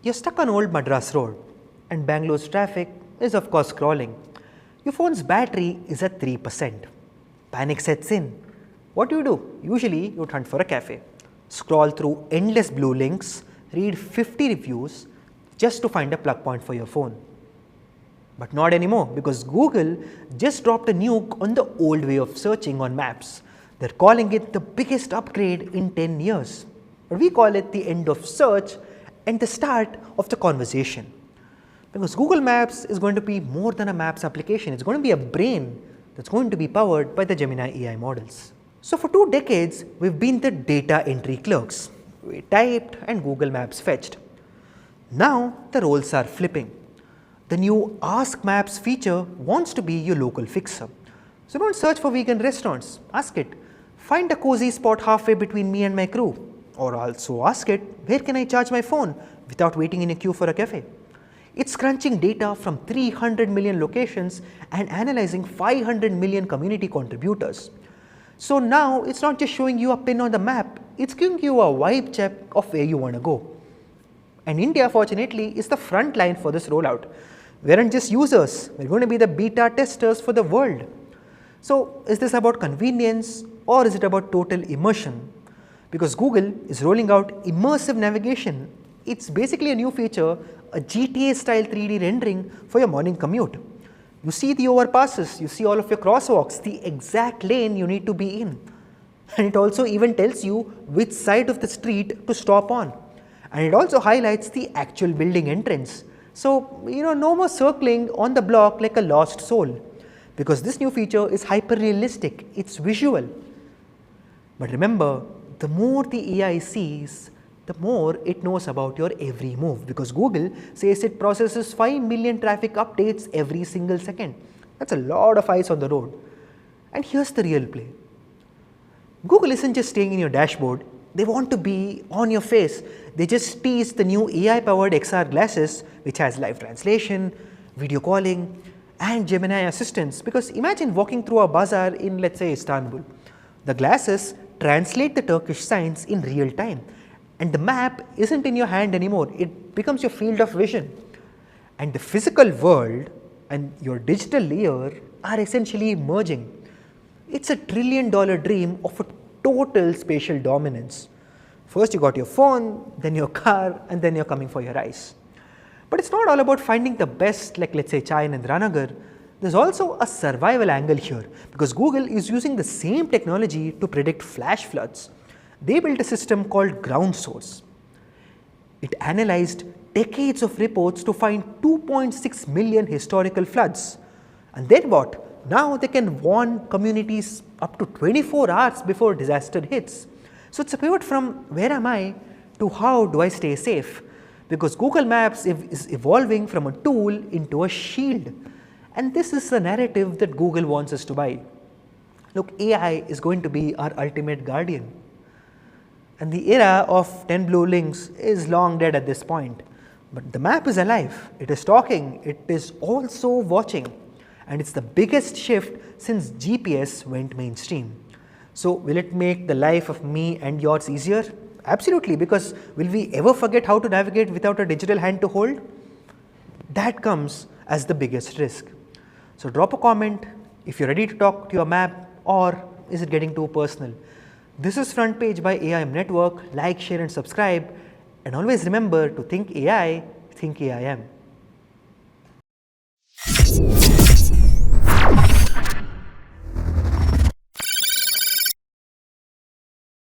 You're stuck on Old Madras Road and Bangalore's traffic is of course crawling. Your phone's battery is at 3%. Panic sets in. What do? Usually you'd hunt for a cafe, scroll through endless blue links, read 50 reviews just to find a plug point for your phone. But not anymore, because Google just dropped a nuke on the old way of searching on maps. They're calling it the biggest upgrade in 10 years. But we call it the end of search and the start of the conversation. Because Google Maps is going to be more than a maps application. It's going to be a brain that's going to be powered by the Gemini AI models. So for 2 decades, we've been the data entry clerks. We typed and Google Maps fetched. Now the roles are flipping. The new Ask Maps feature wants to be your local fixer. So don't search for vegan restaurants. Ask it, find a cozy spot halfway between me and my crew. Or also ask it, where can I charge my phone without waiting in a queue for a cafe? It's crunching data from 300 million locations and analyzing 500 million community contributors. So now it's not just showing you a pin on the map, it's giving you a vibe check of where you want to go. And India, fortunately, is the front line for this rollout. We aren't just users, we're going to be the beta testers for the world. So is this about convenience or is it about total immersion? Because Google is rolling out immersive navigation. It's basically a new feature, a GTA style 3D rendering for your morning commute. You see the overpasses, you see all of your crosswalks, the exact lane you need to be in. And it also even tells you which side of the street to stop on. And it also highlights the actual building entrance. So, no more circling on the block like a lost soul. Because this new feature is hyper realistic, it's visual. But remember, the more the AI sees, the more it knows about your every move, because Google says it processes 5 million traffic updates every single second. That's a lot of eyes on the road. And here's the real play. Google isn't just staying in your dashboard, they want to be on your face. They just teased the new AI-powered XR glasses, which has live translation, video calling, and Gemini assistance. Because imagine walking through a bazaar in, let's say, Istanbul. The glasses translate the Turkish signs in real time. And the map isn't in your hand anymore, it becomes your field of vision. And the physical world and your digital layer are essentially merging. It's a $1 trillion dream of a total spatial dominance. First you got your phone, then your car, and then you're coming for your eyes. But it's not all about finding the best, like let's say Chai and Indranagar. There's also a survival angle here, because Google is using the same technology to predict flash floods. They built a system called Ground Source. It analyzed decades of reports to find 2.6 million historical floods. And then what? Now they can warn communities up to 24 hours before disaster hits. So it's a pivot from where am I to how do I stay safe? Because Google Maps is evolving from a tool into a shield. And this is the narrative that Google wants us to buy. Look, AI is going to be our ultimate guardian. And the era of 10 blue links is long dead at this point. But the map is alive, it is talking, it is also watching. And it's the biggest shift since GPS went mainstream. So will it make the life of me and yours easier? Absolutely, because will we ever forget how to navigate without a digital hand to hold? That comes as the biggest risk. So drop a comment if you're ready to talk to your map, or is it getting too personal? This is FrontPage by AIM Network. Like, share and subscribe. And always remember to think AI, think AIM.